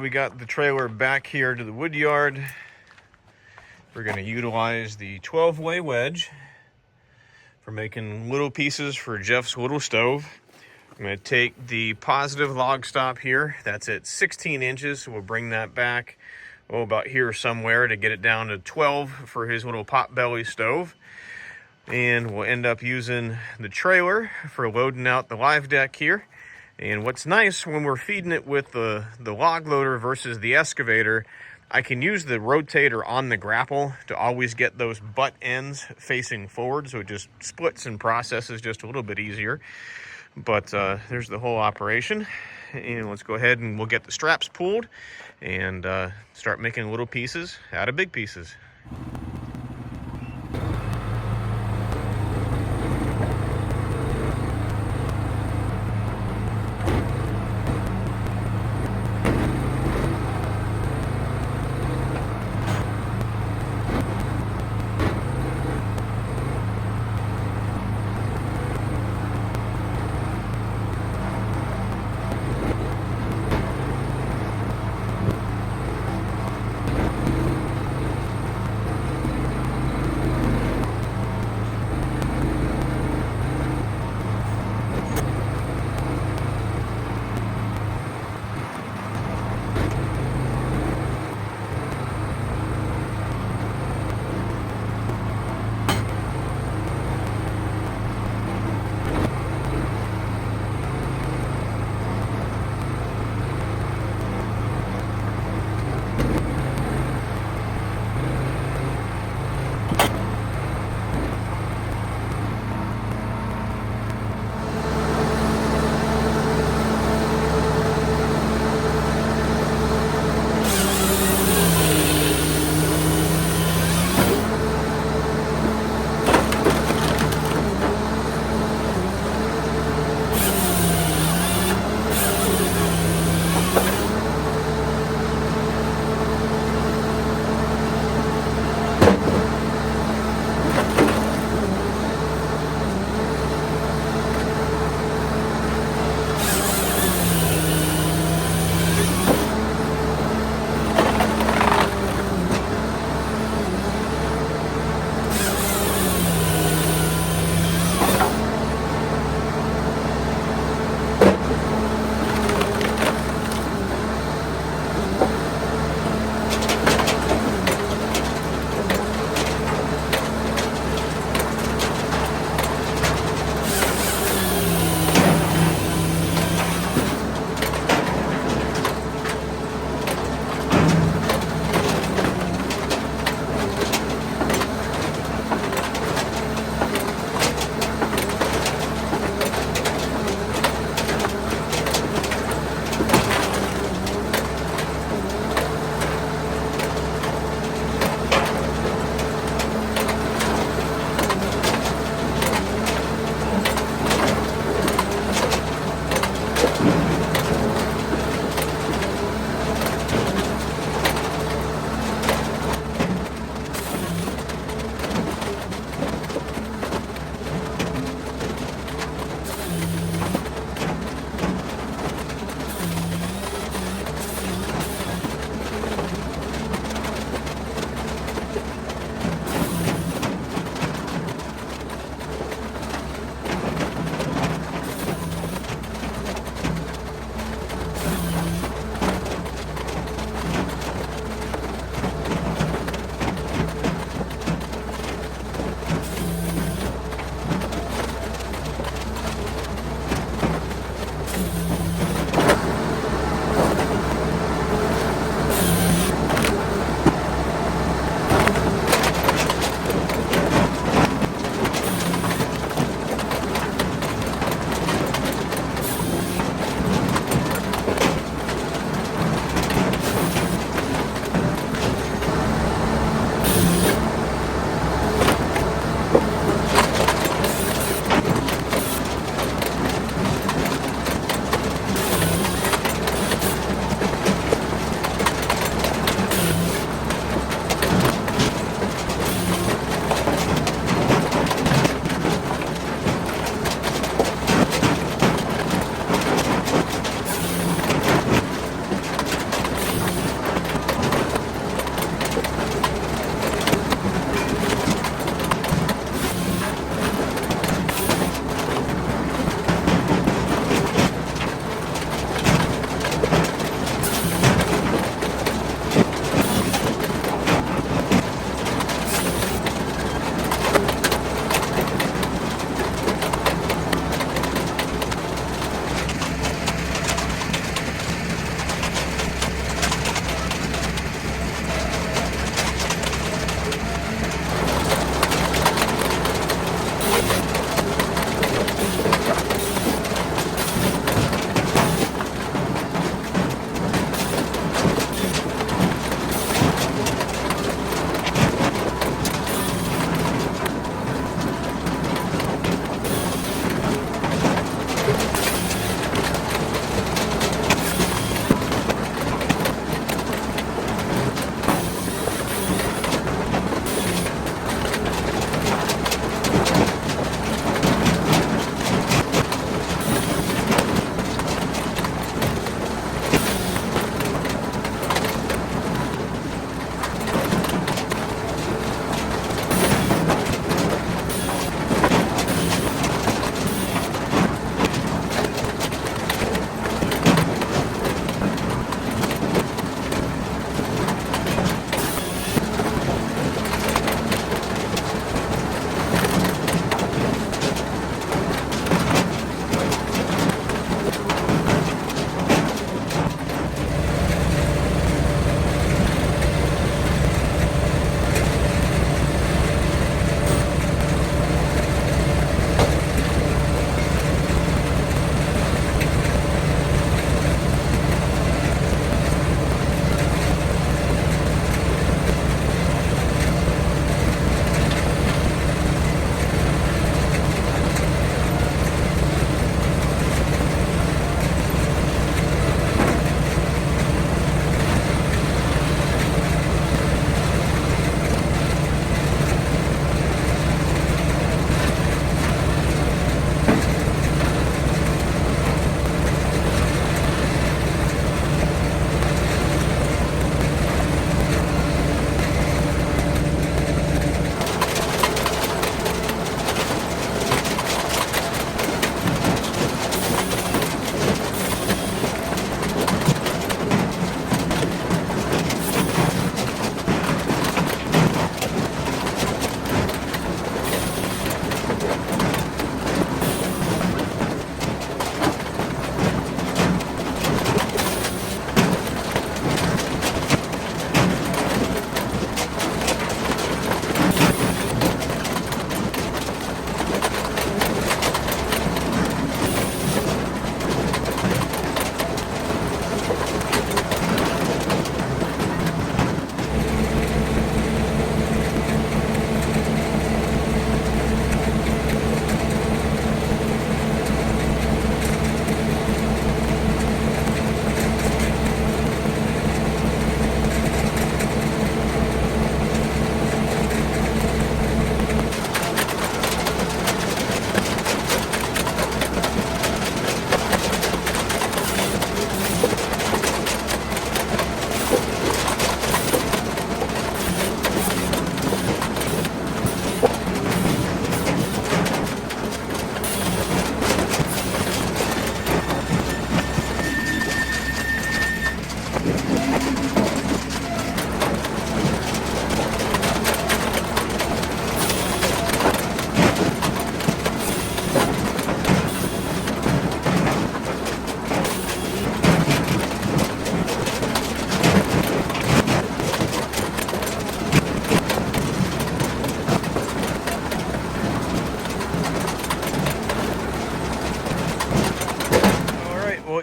we got the trailer back here to the wood yard. We're going to utilize the 12-way wedge for making little pieces for Jeff's little stove. I'm going to take the positive log stop here. That's at 16 inches. So we'll bring that back, about here somewhere to get it down to 12 for his little potbelly stove. And we'll end up using the trailer for loading out the live deck here. And what's nice when we're feeding it with the log loader versus the excavator, I can use the rotator on the grapple to always get those butt ends facing forward, so it just splits and processes just a little bit easier. But there's the whole operation. And let's go ahead and we'll get the straps pulled and start making little pieces out of big pieces.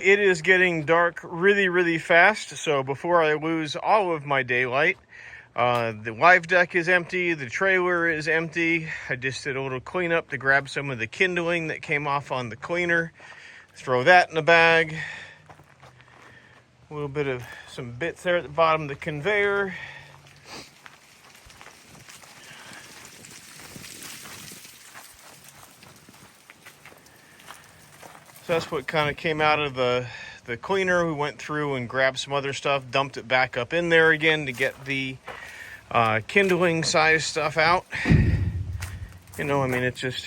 it is getting dark really, really fast. So before I lose all of my daylight, the live deck is empty. The trailer is empty. I just did a little cleanup to grab some of the kindling that came off on the cleaner. Throw that in the bag. A little bit of some bits there at the bottom of the conveyor. So that's what kind of came out of the cleaner. We went through and grabbed some other stuff, dumped it back up in there again to get the kindling size stuff out. You know, I mean, it's just,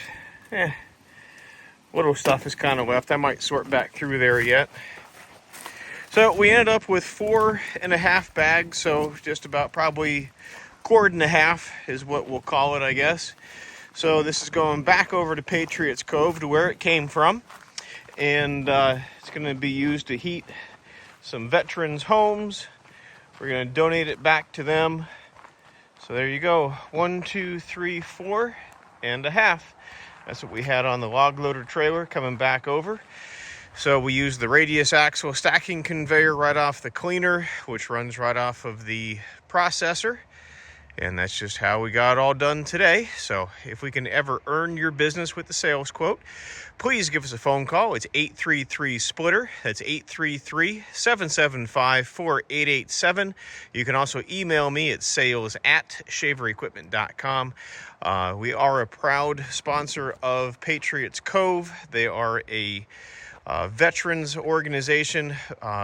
little stuff is kind of left. I might sort back through there yet. So we ended up with 4.5 bags, so just about probably cord and a half is what we'll call it, I guess. So this is going back over to Patriot's Cove to where it came from. And it's going to be used to heat some veterans' homes. We're going to donate it back to them. So there you go. 1, 2, 3, 4.5. That's what we had on the log loader trailer coming back over. So we used the radius axle stacking conveyor right off the cleaner, which runs right off of the processor. And that's just how we got it all done today. So if we can ever earn your business with the sales quote, please give us a phone call. It's 833-SPLITTER. That's 833-775-4887. You can also email me at sales@shaverequipment.com. We are a proud sponsor of Patriot's Cove. They are a veterans organization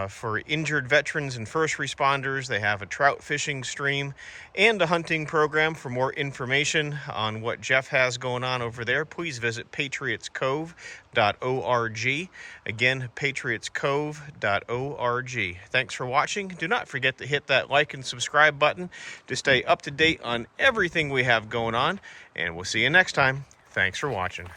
for injured veterans and first responders. They have a trout fishing stream and a hunting program. For more information on what Jeff has going on over there, please visit patriotscove.org. Again, patriotscove.org. Thanks for watching. Do not forget to hit that like and subscribe button to stay up to date on everything we have going on, and we'll see you next time. Thanks for watching.